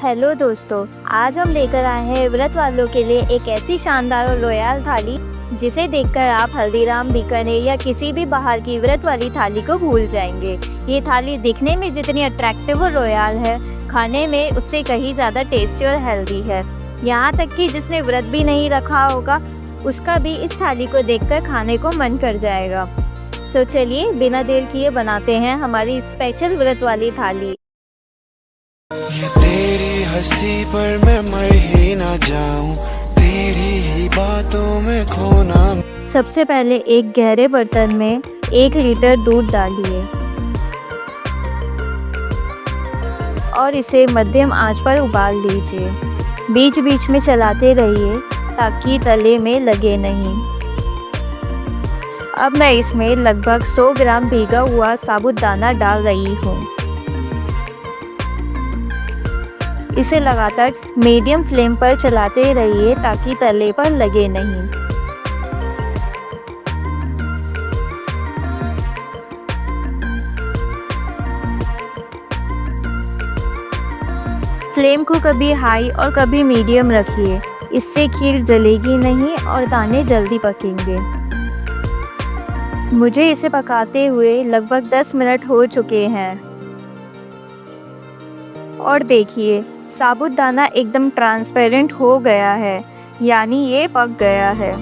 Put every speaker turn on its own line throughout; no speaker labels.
Hello दोस्तों, आज हम लेकर आए हैं व्रत वालों के लिए एक ऐसी शानदार और रॉयल थाली जिसे देखकर आप हल्दीराम, बीकानेर या किसी भी बाहर की व्रत वाली थाली को भूल जाएंगे। ये थाली दिखने में जितनी अट्रैक्टिव और रॉयल है, खाने में उससे कहीं ज़्यादा टेस्टी और हेल्दी है। यहाँ तक कि जिसने व्रत भी नहीं रखा होगा उसका भी इस थाली को देखकर खाने को मन कर जाएगा। तो चलिए बिना देर किए बनाते हैं हमारी स्पेशल व्रत वाली थाली।
ये तेरी हंसी पर मैं मर ही ना जाऊं, तेरी ही बातों में खोना।
सबसे पहले एक गहरे बर्तन में 1 लीटर दूध डालिए और इसे मध्यम आंच पर उबाल लीजिए। बीच बीच में चलाते रहिए ताकि तले में लगे नहीं। अब मैं इसमें लगभग 100 ग्राम भीगा हुआ साबूदाना डाल रही हूँ। इसे लगातार मीडियम फ्लेम पर चलाते रहिए ताकि तले पर लगे नहीं। फ्लेम को कभी हाई और कभी मीडियम रखिए, इससे खीर जलेगी नहीं और दाने जल्दी पकेंगे। मुझे इसे पकाते हुए लगभग 10 मिनट हो चुके हैं और देखिए साबूदाना एकदम ट्रांसपेरेंट हो गया है, यानी ये पक गया है।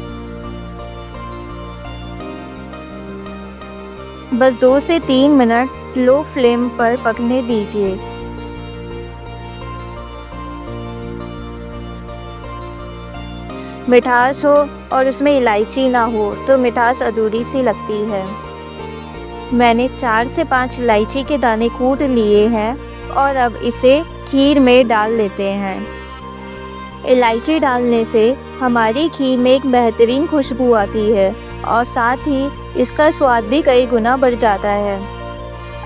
बस 2 से 3 मिनट लो फ्लेम पर पकने दीजिए। मिठास हो और उसमें इलायची ना हो तो मिठास अधूरी सी लगती है। मैंने 4 से 5 इलायची के दाने कूट लिए हैं और अब इसे खीर में डाल लेते हैं। इलायची डालने से हमारी खीर में एक बेहतरीन खुशबू आती है और साथ ही इसका स्वाद भी कई गुना बढ़ जाता है।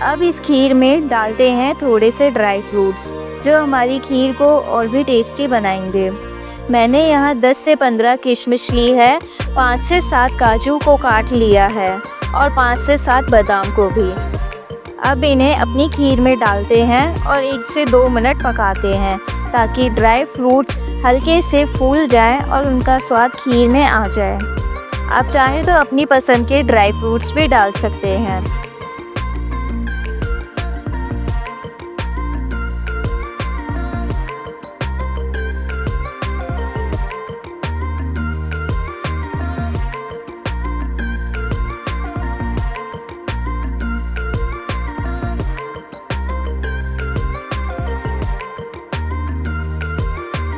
अब इस खीर में डालते हैं थोड़े से ड्राई फ्रूट्स जो हमारी खीर को और भी टेस्टी बनाएंगे। मैंने यहाँ 10 से 15 किशमिश ली है, 5 से 7 काजू को काट लिया है और 5 से 7 बादाम को भी। अब इन्हें अपनी खीर में डालते हैं और 1 से 2 मिनट पकाते हैं ताकि ड्राई फ्रूट्स हल्के से फूल जाएं और उनका स्वाद खीर में आ जाए। आप चाहें तो अपनी पसंद के ड्राई फ्रूट्स भी डाल सकते हैं।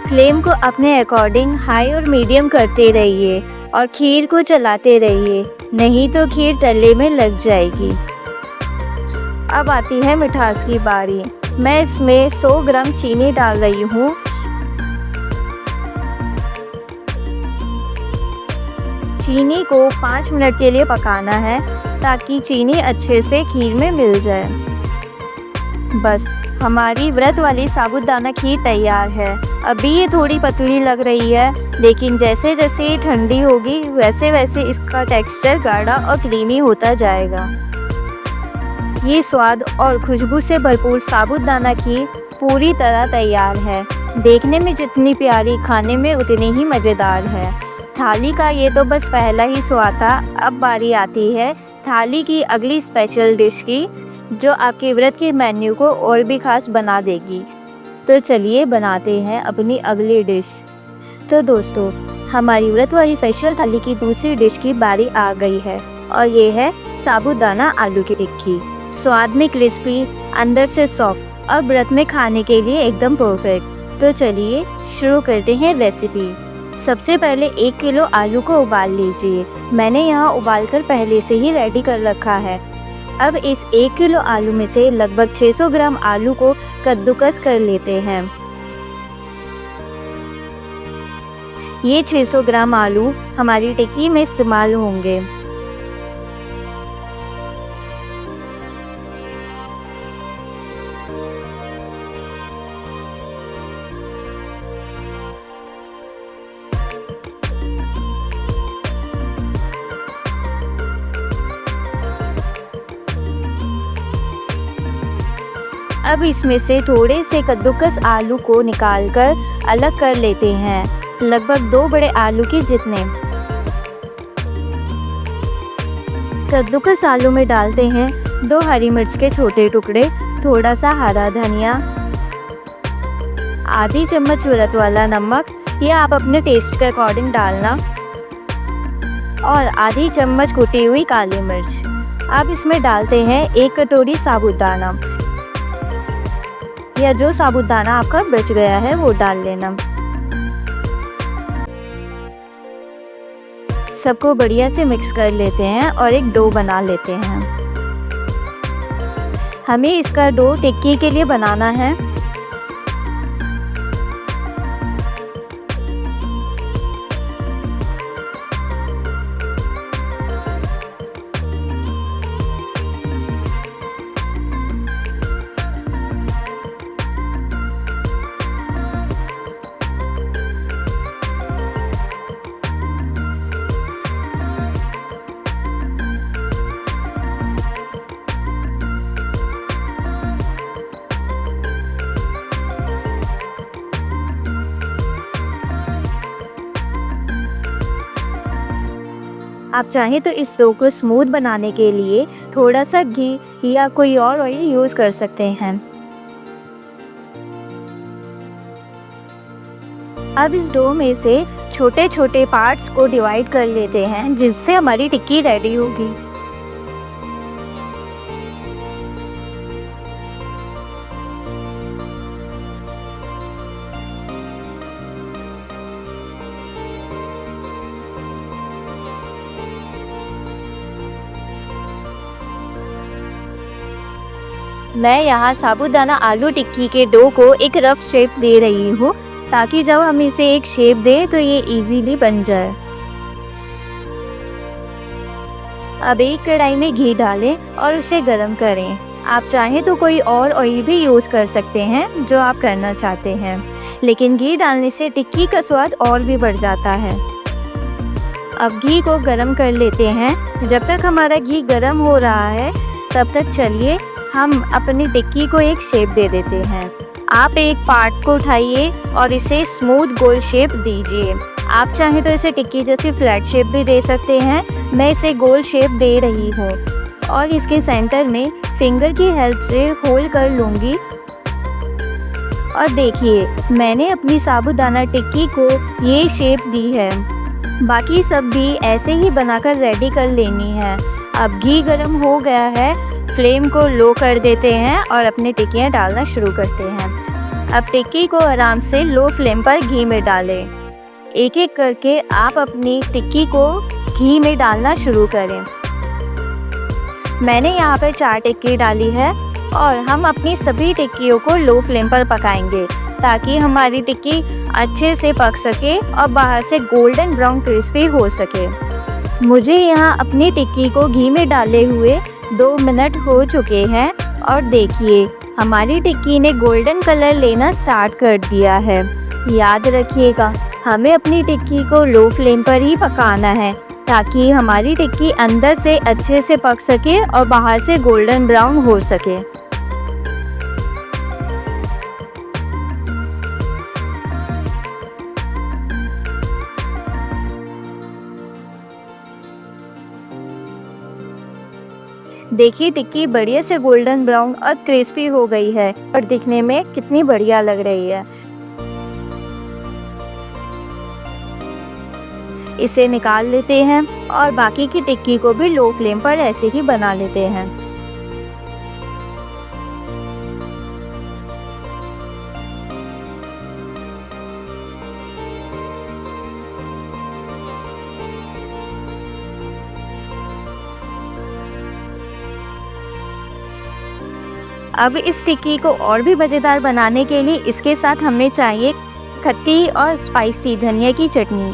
फ्लेम को अपने अकॉर्डिंग हाई और मीडियम करते रहिए और खीर को चलाते रहिए, नहीं तो खीर तले में लग जाएगी। अब आती है मिठास की बारी। मैं इसमें 100 ग्राम चीनी डाल रही हूँ। चीनी को 5 मिनट के लिए पकाना है ताकि चीनी अच्छे से खीर में मिल जाए। बस हमारी व्रत वाली साबूदाना खीर तैयार है। अभी ये थोड़ी पतली लग रही है, लेकिन जैसे जैसे ये ठंडी होगी वैसे वैसे इसका टेक्सचर गाढ़ा और क्रीमी होता जाएगा। ये स्वाद और खुशबू से भरपूर साबूदाना खीर पूरी तरह तैयार है। देखने में जितनी प्यारी, खाने में उतनी ही मज़ेदार है। थाली का ये तो बस पहला ही स्वाद था। अब बारी आती है थाली की अगली स्पेशल डिश की, जो आपके व्रत के मेन्यू को और भी खास बना देगी। तो चलिए बनाते हैं अपनी अगली डिश। तो दोस्तों, हमारी व्रत वाली स्पेशल थाली की दूसरी डिश की बारी आ गई है और ये है साबूदाना आलू की टिक्की। स्वाद में क्रिस्पी, अंदर से सॉफ्ट और व्रत में खाने के लिए एकदम परफेक्ट। तो चलिए शुरू करते हैं रेसिपी। सबसे पहले 1 किलो आलू को उबाल लीजिए। मैंने यहाँ उबालकर पहले से ही रेडी कर रखा है। अब इस 1 किलो आलू में से लगभग 600 ग्राम आलू को कद्दूकस कर लेते हैं। ये 600 ग्राम आलू हमारी टिक्की में इस्तेमाल होंगे। अब इसमें से थोड़े से कद्दूकस आलू को निकालकर अलग कर लेते हैं, लगभग 2 बड़े आलू के जितने। कद्दूकस आलू में डालते हैं 2 हरी मिर्च के छोटे टुकड़े, थोड़ा सा हरा धनिया, आधी चम्मच उड़द वाला नमक, यह आप अपने टेस्ट के अकॉर्डिंग डालना, और आधी चम्मच कुटी हुई काली मिर्च। अब इसमें डालते हैं 1 कटोरी साबूदाना, या जो साबूदाना आपका बच गया है वो डाल लेना। सबको बढ़िया से मिक्स कर लेते हैं और एक डो बना लेते हैं। हमें इसका डो टिक्की के लिए बनाना है। आप चाहें तो इस डो को स्मूथ बनाने के लिए थोड़ा सा घी या कोई और ऑयल यूज़ कर सकते हैं। अब इस डो में से छोटे छोटे पार्ट्स को डिवाइड कर लेते हैं, जिससे हमारी टिक्की रेडी होगी। मैं यहाँ साबूदाना आलू टिक्की के डो को एक रफ शेप दे रही हूँ, ताकि जब हम इसे एक शेप दें तो ये इजीली बन जाए। अब एक कढ़ाई में घी डालें और उसे गरम करें। आप चाहें तो कोई और ऑयल भी यूज़ कर सकते हैं जो आप करना चाहते हैं, लेकिन घी डालने से टिक्की का स्वाद और भी बढ़ जाता है। अब घी को गरम कर लेते हैं। जब तक हमारा घी गरम हो रहा है तब तक चलिए हम अपनी टिक्की को एक शेप दे देते हैं। आप एक पार्ट को उठाइए और इसे स्मूथ गोल शेप दीजिए। आप चाहें तो इसे टिक्की जैसी फ्लैट शेप भी दे सकते हैं। मैं इसे गोल शेप दे रही हूँ और इसके सेंटर में फिंगर की हेल्प से होल कर लूँगी। और देखिए, मैंने अपनी साबूदाना टिक्की को ये शेप दी है। बाकी सब भी ऐसे ही बनाकर रेडी कर लेनी है। अब घी गर्म हो गया है, फ्लेम को लो कर देते हैं और अपनी टिक्कियाँ डालना शुरू करते हैं। अब टिक्की को आराम से लो फ्लेम पर घी में डालें। एक एक करके आप अपनी टिक्की को घी में डालना शुरू करें। मैंने यहाँ पर 4 टिक्की डाली है और हम अपनी सभी टिक्कियों को लो फ्लेम पर पकाएंगे, ताकि हमारी टिक्की अच्छे से पक सके और बाहर से गोल्डन ब्राउन क्रिस्पी हो सके। मुझे यहाँ अपनी टिक्की को घी में डाले हुए 2 मिनट हो चुके हैं और देखिए, हमारी टिक्की ने गोल्डन कलर लेना स्टार्ट कर दिया है। याद रखिएगा, हमें अपनी टिक्की को लो फ्लेम पर ही पकाना है, ताकि हमारी टिक्की अंदर से अच्छे से पक सके और बाहर से गोल्डन ब्राउन हो सके। देखिए, टिक्की बढ़िया से गोल्डन ब्राउन और क्रिस्पी हो गई है और दिखने में कितनी बढ़िया लग रही है। इसे निकाल लेते हैं और बाकी की टिक्की को भी लो फ्लेम पर ऐसे ही बना लेते हैं। अब इस टिक्की को और भी मज़ेदार बनाने के लिए इसके साथ हमें चाहिए खट्टी और स्पाइसी धनिया की चटनी।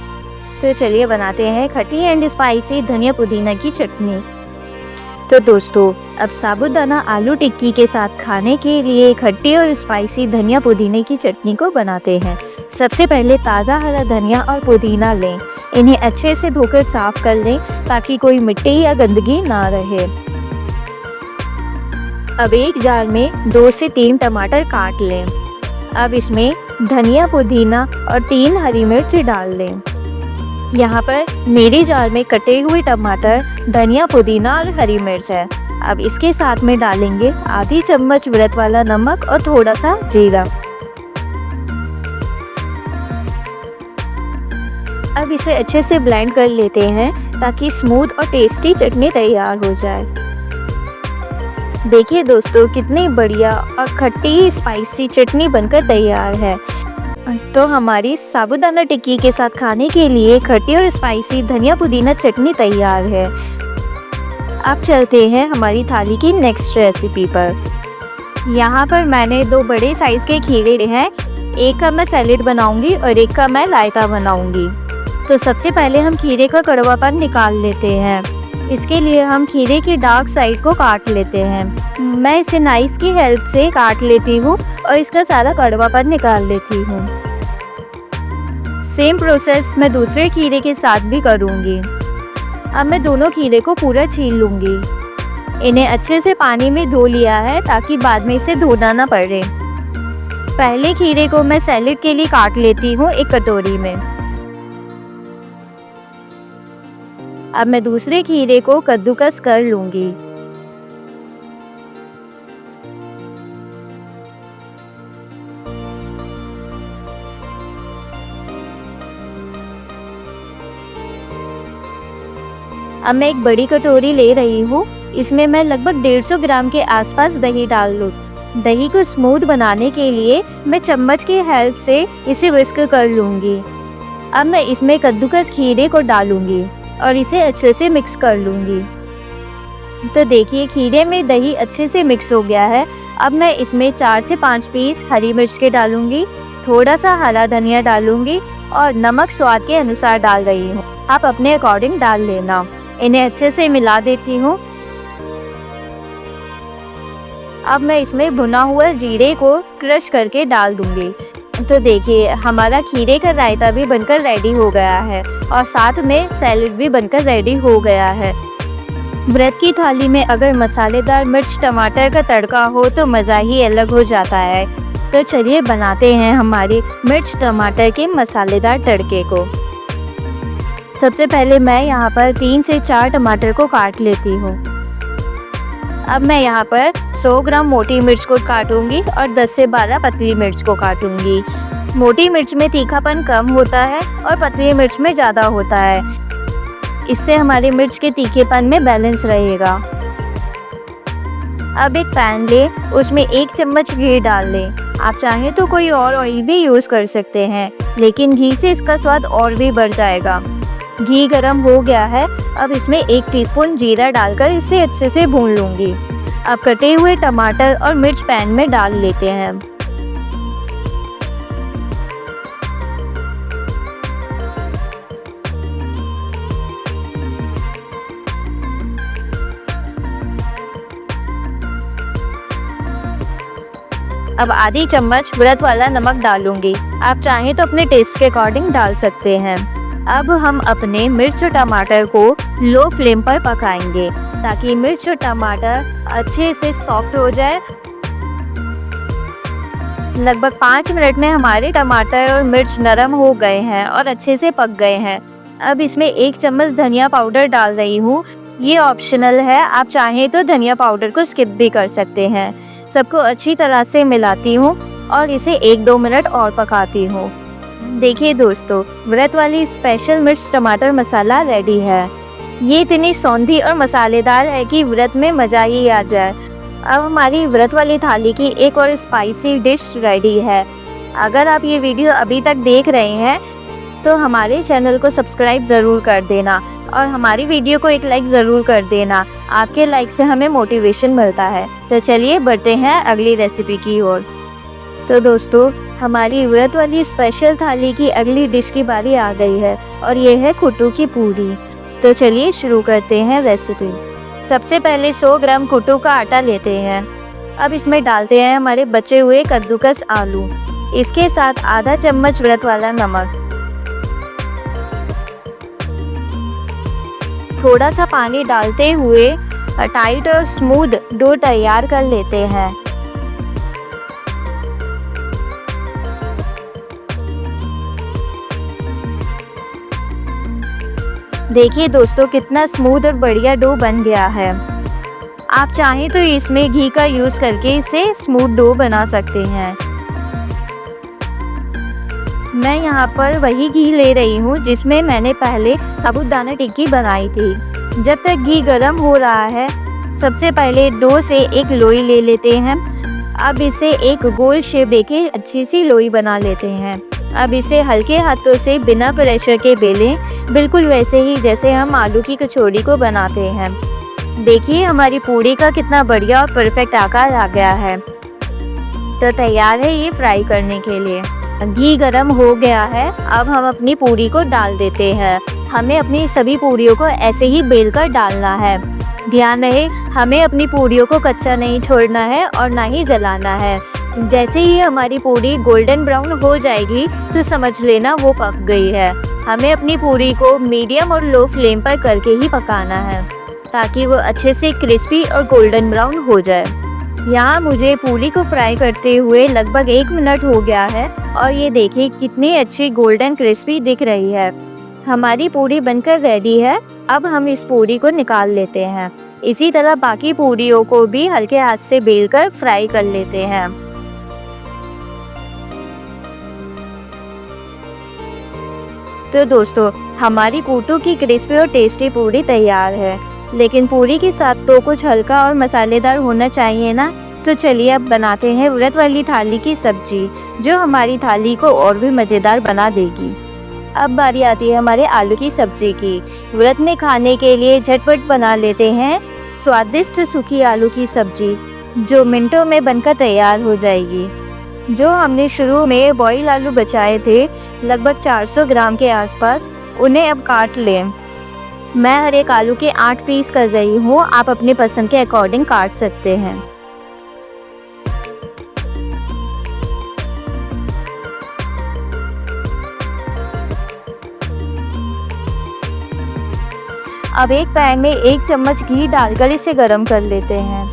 तो चलिए बनाते हैं खट्टी एंड स्पाइसी धनिया पुदीना की चटनी। तो दोस्तों, अब साबूदाना आलू टिक्की के साथ खाने के लिए खट्टी और स्पाइसी धनिया पुदीने की चटनी को बनाते हैं। सबसे पहले ताज़ा हरा धनिया और पुदीना लें। इन्हें अच्छे से धोकर साफ़ कर लें, ताकि कोई मिट्टी या गंदगी ना रहे। अब एक जार में 2 से 3 टमाटर काट लें। अब इसमें धनिया, पुदीना और 3 हरी मिर्च डाल दें। यहाँ पर मेरे जार में कटे हुए टमाटर, धनिया, पुदीना और हरी मिर्च है। अब इसके साथ में डालेंगे आधी चम्मच व्रत वाला नमक और थोड़ा सा जीरा। अब इसे अच्छे से ब्लेंड कर लेते हैं ताकि स्मूथ और टेस्टी चटनी तैयार हो जाए। देखिए दोस्तों, कितनी बढ़िया और खट्टी स्पाइसी चटनी बनकर तैयार है। तो हमारी साबूदाना टिक्की के साथ खाने के लिए खट्टी और स्पाइसी धनिया पुदीना चटनी तैयार है। अब चलते हैं हमारी थाली की नेक्स्ट रेसिपी पर। यहाँ पर मैंने 2 बड़े साइज़ के खीरे हैं। एक का मैं सैलेड बनाऊंगी और एक का मैं रायता बनाऊंगी। तो सबसे पहले हम खीरे का कड़वापन निकाल लेते हैं। इसके लिए हम खीरे की डार्क साइड को काट लेते हैं। मैं इसे नाइफ की हेल्प से काट लेती हूँ और इसका सारा कड़वापन निकाल लेती हूँ। सेम प्रोसेस मैं दूसरे खीरे के साथ भी करूँगी। अब मैं दोनों खीरे को पूरा छील लूँगी। इन्हें अच्छे से पानी में धो लिया है ताकि बाद में इसे धोना ना पड़े। पहले खीरे को मैं सैलेड के लिए काट लेती हूँ एक कटोरी में। अब मैं दूसरे खीरे को कद्दूकस कर लूँगी। अब मैं एक बड़ी कटोरी ले रही हूँ। इसमें मैं लगभग 150 ग्राम के आसपास दही डाल लूँ। दही को स्मूथ बनाने के लिए मैं चम्मच की हेल्प से इसे विस्क कर लूँगी। अब मैं इसमें कद्दूकस खीरे को डालूँगी और इसे अच्छे से मिक्स कर लूँगी। तो देखिए, खीरे में दही अच्छे से मिक्स हो गया है। अब मैं इसमें 4 से 5 पीस हरी मिर्च के डालूँगी, थोड़ा सा हरा धनिया डालूँगी और नमक स्वाद के अनुसार डाल रही हूँ। आप अपने अकॉर्डिंग डाल लेना। इन्हें अच्छे से मिला देती हूँ। अब मैं इसमें भुना हुआ जीरे को क्रश करके डाल दूँगी। तो देखिए, हमारा खीरे का रायता भी बनकर रेडी हो गया है और साथ में सैलेड भी बनकर रेडी हो गया है। व्रत की थाली में अगर मसालेदार मिर्च टमाटर का तड़का हो तो मज़ा ही अलग हो जाता है। तो चलिए बनाते हैं हमारे मिर्च टमाटर के मसालेदार तड़के को। सबसे पहले मैं यहाँ पर 3 से 4 टमाटर को काट लेती हूँ। अब मैं यहाँ पर 100 ग्राम मोटी मिर्च को काटूंगी और 10 से 12 पतली मिर्च को काटूंगी। मोटी मिर्च में तीखापन कम होता है और पतली मिर्च में ज़्यादा होता है। इससे हमारे मिर्च के तीखेपन में बैलेंस रहेगा। अब एक पैन लें, उसमें 1 चम्मच घी डाल लें। आप चाहें तो कोई और ऑयल भी यूज़ कर सकते हैं, लेकिन घी से इसका स्वाद और भी बढ़ जाएगा। घी गरम हो गया है। अब इसमें 1 टीस्पून जीरा डालकर इसे अच्छे से भून लूँगी। अब कटे हुए टमाटर और मिर्च पैन में डाल लेते हैं। अब आधी चम्मच व्रत वाला नमक डालूंगी। आप चाहें तो अपने टेस्ट के अकॉर्डिंग डाल सकते हैं। अब हम अपने मिर्च और टमाटर को लो फ्लेम पर पकाएंगे ताकि मिर्च और टमाटर अच्छे से सॉफ्ट हो जाए। लगभग 5 मिनट में हमारे टमाटर और मिर्च नरम हो गए हैं और अच्छे से पक गए हैं। अब इसमें 1 चम्मच धनिया पाउडर डाल रही हूँ। ये ऑप्शनल है, आप चाहें तो धनिया पाउडर को स्किप भी कर सकते हैं। सबको अच्छी तरह से मिलाती हूँ और इसे 1-2 मिनट और पकाती हूँ। देखिए दोस्तों, व्रत वाली स्पेशल मिर्च टमाटर मसाला रेडी है। ये इतनी सौंधी और मसालेदार है कि व्रत में मज़ा ही आ जाए। अब हमारी व्रत वाली थाली की एक और स्पाइसी डिश रेडी है। अगर आप ये वीडियो अभी तक देख रहे हैं तो हमारे चैनल को सब्सक्राइब ज़रूर कर देना और हमारी वीडियो को एक लाइक ज़रूर कर देना। आपके लाइक से हमें मोटिवेशन मिलता है। तो चलिए बढ़ते हैं अगली रेसिपी की ओर। तो दोस्तों, हमारी व्रत वाली स्पेशल थाली की अगली डिश की बारी आ गई है और ये है कुट्टू की पूरी। तो चलिए शुरू करते हैं रेसिपी। सबसे पहले 100 ग्राम कुट्टू का आटा लेते हैं। अब इसमें डालते हैं हमारे बचे हुए कद्दूकस आलू। इसके साथ आधा चम्मच व्रत वाला नमक, थोड़ा सा पानी डालते हुए टाइट और स्मूथ डो तैयार कर लेते हैं। देखिए दोस्तों, कितना स्मूथ और बढ़िया डो बन गया है। आप चाहें तो इसमें घी का यूज़ करके इसे स्मूथ डो बना सकते हैं। मैं यहाँ पर वही घी ले रही हूँ जिसमें मैंने पहले साबूदाना टिक्की बनाई थी। जब तक घी गर्म हो रहा है, सबसे पहले डो से एक लोई ले लेते हैं। अब इसे एक गोल शेप देके अच्छी सी लोई बना लेते हैं। अब इसे हल्के हाथों से बिना प्रेशर के बेलें, बिल्कुल वैसे ही जैसे हम आलू की कचौड़ी को बनाते हैं। देखिए हमारी पूड़ी का कितना बढ़िया और परफेक्ट आकार आ गया है। तो तैयार है ये फ्राई करने के लिए। घी गरम हो गया है। अब हम अपनी पूड़ी को डाल देते हैं। हमें अपनी सभी पूड़ियों को ऐसे ही बेल कर डालना है। ध्यान रहे, हमें अपनी पूड़ियों को कच्चा नहीं छोड़ना है और ना ही जलाना है। जैसे ही हमारी पूड़ी गोल्डन ब्राउन हो जाएगी तो समझ लेना वो पक गई है। हमें अपनी पूड़ी को मीडियम और लो फ्लेम पर करके ही पकाना है ताकि वो अच्छे से क्रिस्पी और गोल्डन ब्राउन हो जाए। यहाँ मुझे पूड़ी को फ्राई करते हुए लगभग 1 मिनट हो गया है और ये देखिए कितनी अच्छी गोल्डन क्रिस्पी दिख रही है। हमारी पूड़ी बनकर रेडी है। अब हम इस पूड़ी को निकाल लेते हैं। इसी तरह बाकी पूड़ियों को भी हल्के हाथ से बेलकर फ्राई कर लेते हैं। तो दोस्तों, हमारी कूटू की क्रिस्पी और टेस्टी पूड़ी तैयार है। लेकिन पूड़ी के साथ तो कुछ हल्का और मसालेदार होना चाहिए ना। तो चलिए अब बनाते हैं व्रत वाली थाली की सब्जी, जो हमारी थाली को और भी मज़ेदार बना देगी। अब बारी आती है हमारे आलू की सब्जी की। व्रत में खाने के लिए झटपट बना लेते हैं स्वादिष्ट सूखी आलू की सब्जी, जो मिनटों में बनकर तैयार हो जाएगी। जो हमने शुरू में बॉयल आलू बचाए थे, लगभग 400 ग्राम के आसपास, उन्हें अब काट लें। मैं हर एक आलू के 8 पीस कर रही हूँ। आप अपने पसंद के अकॉर्डिंग काट सकते हैं। अब एक पैन में 1 चम्मच घी डालकर इसे गरम कर लेते हैं।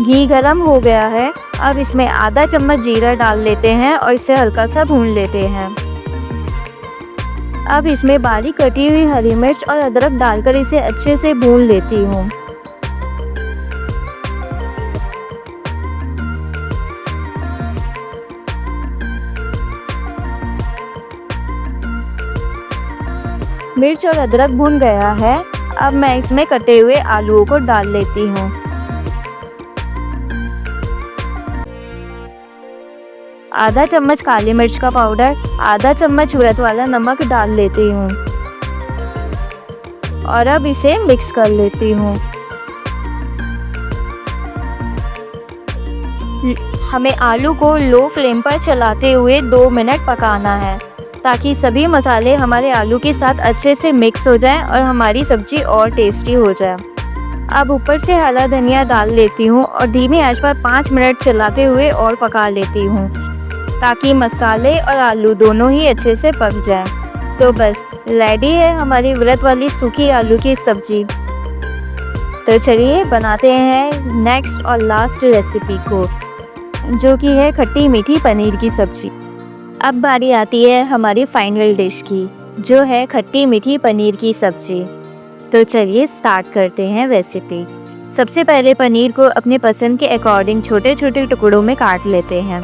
घी गरम हो गया है। अब इसमें आधा चम्मच जीरा डाल लेते हैं और इसे हल्का सा भून लेते हैं। अब इसमें बारीक कटी हुई हरी मिर्च और अदरक डालकर इसे अच्छे से भून लेती हूँ। मिर्च और अदरक भून गया है। अब मैं इसमें कटे हुए आलूओं को डाल लेती हूँ। आधा चम्मच काली मिर्च का पाउडर, आधा चम्मच व्रत वाला नमक डाल लेती हूँ और अब इसे मिक्स कर लेती हूँ। हमें आलू को लो फ्लेम पर चलाते हुए 2 मिनट पकाना है ताकि सभी मसाले हमारे आलू के साथ अच्छे से मिक्स हो जाएं और हमारी सब्जी और टेस्टी हो जाए। अब ऊपर से हरा धनिया डाल लेती हूँ और धीमी आंच पर 5 मिनट चलाते हुए और पका लेती हूँ ताकि मसाले और आलू दोनों ही अच्छे से पक जाएं। तो बस रेडी है हमारी व्रत वाली सूखी आलू की सब्जी। तो चलिए बनाते हैं नेक्स्ट और लास्ट रेसिपी को, जो कि है खट्टी मीठी पनीर की सब्जी। अब बारी आती है हमारी फाइनल डिश की, जो है खट्टी मीठी पनीर की सब्जी। तो चलिए स्टार्ट करते हैं रेसिपी। सबसे पहले पनीर को अपने पसंद के अकॉर्डिंग छोटे छोटे टुकड़ों में काट लेते हैं।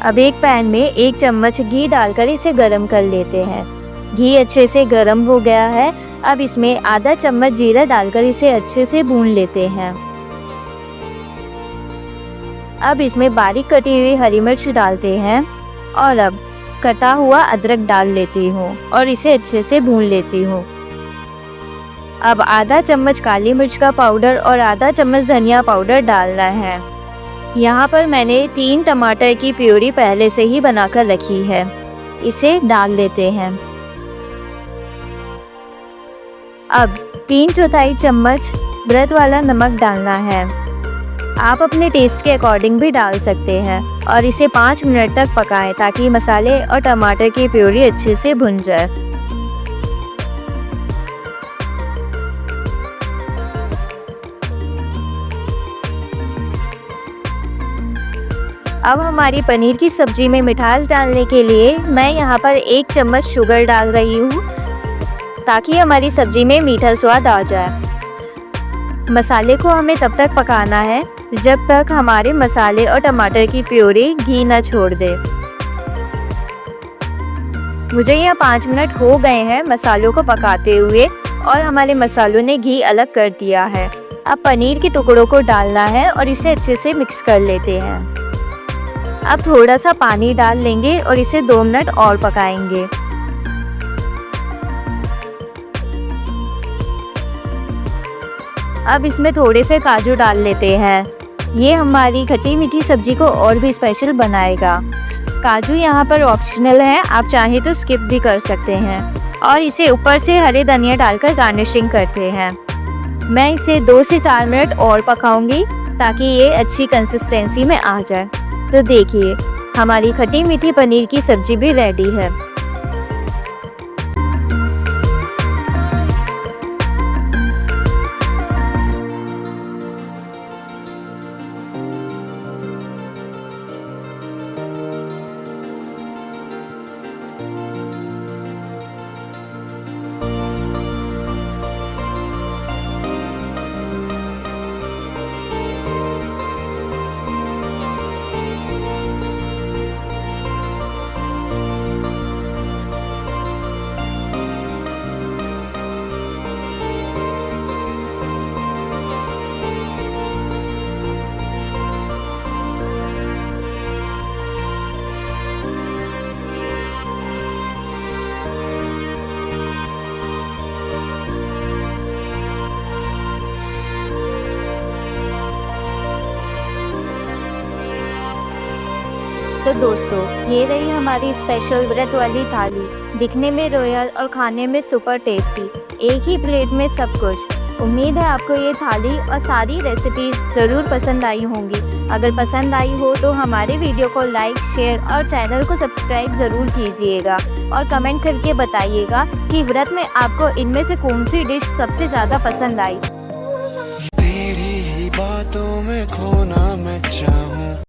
अब एक पैन में 1 चम्मच घी डालकर इसे गरम कर लेते हैं। घी अच्छे से गरम हो गया है। अब इसमें आधा चम्मच जीरा डालकर इसे अच्छे से भून लेते हैं। अब इसमें बारीक कटी हुई हरी मिर्च डालते हैं और अब कटा हुआ अदरक डाल लेती हूँ और इसे अच्छे से भून लेती हूँ। अब आधा चम्मच काली मिर्च का पाउडर और आधा चम्मच धनिया पाउडर डालना है। यहाँ पर मैंने 3 टमाटर की प्यूरी पहले से ही बनाकर रखी है, इसे डाल लेते हैं। अब 3/4 चम्मच व्रत वाला नमक डालना है। आप अपने टेस्ट के अकॉर्डिंग भी डाल सकते हैं और इसे 5 मिनट तक पकाएं ताकि मसाले और टमाटर की प्यूरी अच्छे से भुन जाए। अब हमारी पनीर की सब्जी में मिठास डालने के लिए मैं यहाँ पर 1 चम्मच शुगर डाल रही हूँ, ताकि हमारी सब्जी में मीठा स्वाद आ जाए। मसाले को हमें तब तक पकाना है जब तक हमारे मसाले और टमाटर की प्योरी घी न छोड़ दे। मुझे यहाँ 5 मिनट हो गए हैं मसालों को पकाते हुए और हमारे मसालों ने घी अलग कर दिया है। अब पनीर के टुकड़ों को डालना है और इसे अच्छे से मिक्स कर लेते हैं। अब थोड़ा सा पानी डाल लेंगे और इसे 2 मिनट और पकाएंगे। अब इसमें थोड़े से काजू डाल लेते हैं। ये हमारी खट्टी मीठी सब्जी को और भी स्पेशल बनाएगा। काजू यहाँ पर ऑप्शनल है, आप चाहें तो स्किप भी कर सकते हैं। और इसे ऊपर से हरे धनिया डालकर गार्निशिंग करते हैं। मैं इसे 2 से 4 मिनट और पकाऊंगी ताकि ये अच्छी कंसिस्टेंसी में आ जाए। तो देखिए, हमारी खट्टी मीठी पनीर की सब्जी भी रेडी है। तो दोस्तों, ये रही हमारी स्पेशल व्रत वाली थाली। दिखने में रॉयल और खाने में सुपर टेस्टी, एक ही प्लेट में सब कुछ। उम्मीद है आपको ये थाली और सारी रेसिपीज ज़रूर पसंद आई होंगी। अगर पसंद आई हो तो हमारे वीडियो को लाइक, शेयर और चैनल को सब्सक्राइब ज़रूर कीजिएगा। और कमेंट करके बताइएगा कि व्रत में आपको इनमें से कौन सी डिश सबसे ज़्यादा पसंद आई।
तेरी ही बातों में खोना मैं चाहूँ।